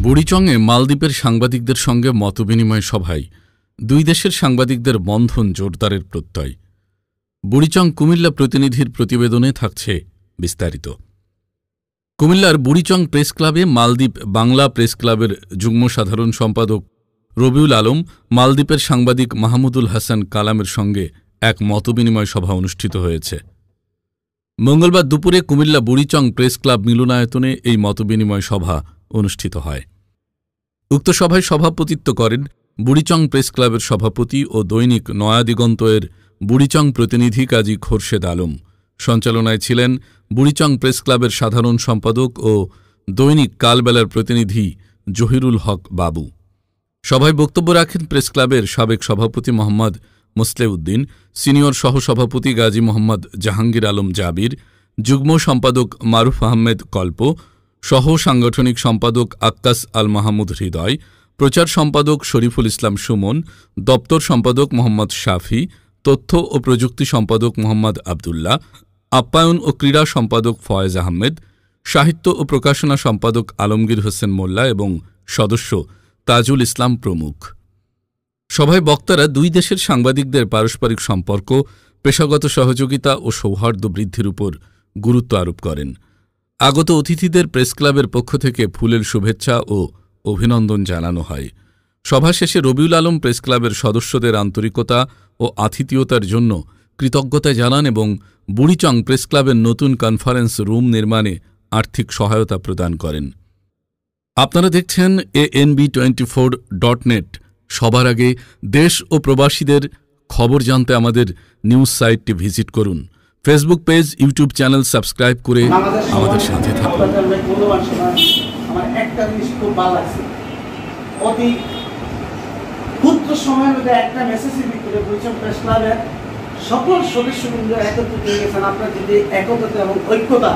বুড়িচংয়ে মালদ্বীপের সাংবাদিকদের সঙ্গে মতবিনিময় সভায় দুই দেশের সাংবাদিকদের বন্ধন জোরদারের প্রত্যয়। বুড়িচং কুমিল্লা প্রতিনিধির প্রতিবেদনে থাকছে বিস্তারিত। কুমিল্লার বুড়িচং প্রেস ক্লাবে মালদ্বীপ বাংলা প্রেস ক্লাবের যুগ্ম সাধারণ সম্পাদক রবিউল আলম মালদ্বীপের সাংবাদিক মাহমুদুল হাসান কালামের সঙ্গে এক মতবিনিময় সভা অনুষ্ঠিত হয়েছে। মঙ্গলবার দুপুরে কুমিল্লা বুড়িচং প্রেস ক্লাব মিলনায়তনে এই মতবিনিময় সভা অনুষ্ঠিত হয়। উক্ত সভায় সভাপতিত্ব করেন বুড়িচং প্রেস ক্লাবের সভাপতি ও দৈনিক নয়াদিগন্ত-এর বুড়িচং প্রতিনিধি কাজী খোরশেদ আলম। সঞ্চালনায় ছিলেন বুড়িচং প্রেস ক্লাবের সাধারণ সম্পাদক ও দৈনিক কালবেলার প্রতিনিধি জহিরুল হক বাবু। সভায় বক্তব্য রাখেন প্রেস ক্লাবের সাবেক সভাপতি মোহাম্মদ মোসলেউদ্দিন, সিনিয়র সহসভাপতি গাজী মোহাম্মদ জাহাঙ্গীর আলম জাবির, যুগ্ম সম্পাদক মারুফ আহমেদ কল্প, সহ সাংগঠনিক সম্পাদক আক্কাস আল মাহমুদ হৃদয়, প্রচার সম্পাদক শরীফুল ইসলাম সুমন, দপ্তর সম্পাদক মোহাম্মদ শাফি, তথ্য ও প্রযুক্তি সম্পাদক মোহাম্মদ আবদুল্লাহ, আপ্যায়ন ও ক্রীড়া সম্পাদক ফয়েজ আহমেদ, সাহিত্য ও প্রকাশনা সম্পাদক আলমগীর হোসেন মোল্লা এবং সদস্য তাজুল ইসলাম প্রমুখ। সভায় বক্তারা দুই দেশের সাংবাদিকদের পারস্পরিক সম্পর্ক, পেশাগত সহযোগিতা ও সৌহার্দ্য বৃদ্ধির উপর গুরুত্ব আরোপ করেন। আগত অতিথিদের প্রেস ক্লাবের পক্ষ থেকে ফুলের শুভেচ্ছা ও অভিনন্দন জানানো হয়। সভা শেষে রবিউল আলম প্রেস ক্লাবের সদস্যদের আন্তরিকতা ও আতিথেয়তার জন্য কৃতজ্ঞতা জানান এবং বুড়িচং প্রেস ক্লাবের নতুন কনফারেন্স রুম নির্মাণে আর্থিক সহায়তা প্রদান করেন। আপনারা দেখছেন ANB24.net। সবার আগে দেশ ও প্রবাসীদের খবর জানতে আমাদের নিউজ সাইটটি ভিজিট করুন। Facebook page, YouTube channel subscribe করে আমাদের সাথে থাকুন। আমার একটা জিনিস খুব ভালো লাগছে, অতি ক্ষুদ্র সময়ের মধ্যে একটা মেসেজের ভিতরে বুড়িচং প্রেস ক্লাবের সকল সদস্যবৃন্দ একত্রিত হয়ে গেছেন। আপনার যদি একতা এবং ঐক্যতা,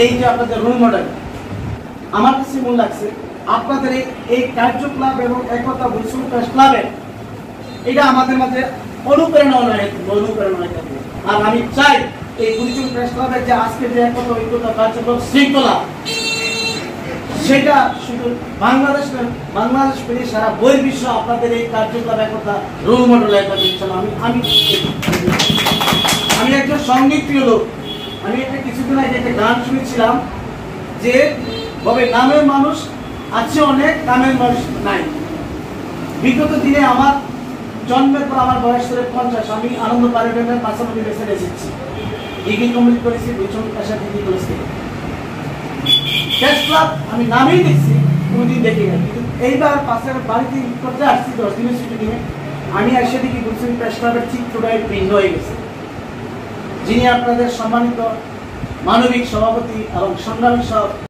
এই যে আপনাদের রোল মডেল, আমার কাছে মনে লাগছে আপনাদের এই কার্যকলাপ এবং একতা বুড়িচং প্রেস ক্লাবের, এটা আমাদের মাঝে অনুপ্রেরণা হয়ে থাকবে। আর আমি চাই এই বুড়িচং প্রেস ক্লাবের যে আজকে যে একতা ঐক্যতা কার্যক্রম শৃঙ্খলা, সেটা শুধু বাংলাদেশ পেরিয়ে সারা বহির্বিশ্ব আপনাদের এই কার্যক্রম একতা রোল মডেল আমি একজন সঙ্গীতপ্রিয় লোক। আমি একটা কিছুদিন আগে একটা গান শুনেছিলাম যে তবে নামের মানুষ আছে অনেক, কামের মানুষ নাই। বিগত দিনে আমার জন্মের পর আমার বয়স ধরে 50, আমি আনন্দ পারিবারের পাশাপাশি বেছে এসেছি। ডিগ্রি কমপ্লিট করেছি বুড়িচং পেশা ডিগ্রি কলেজ থেকে। প্রেস ক্লাব আমি নামেই দেখছি, কোনোদিন দেখি না, কিন্তু এইবার পাশের বাড়িতে করতে আসছি 10 দিনের ছুটি নিয়ে। আমি এসে দেখি বুড়িচং প্রেস ক্লাবের চিত্রটাই ভিন্ন হয়ে গেছে। যিনি আপনাদের সম্মানিত মানবিক সভাপতি এবং সংগ্রামী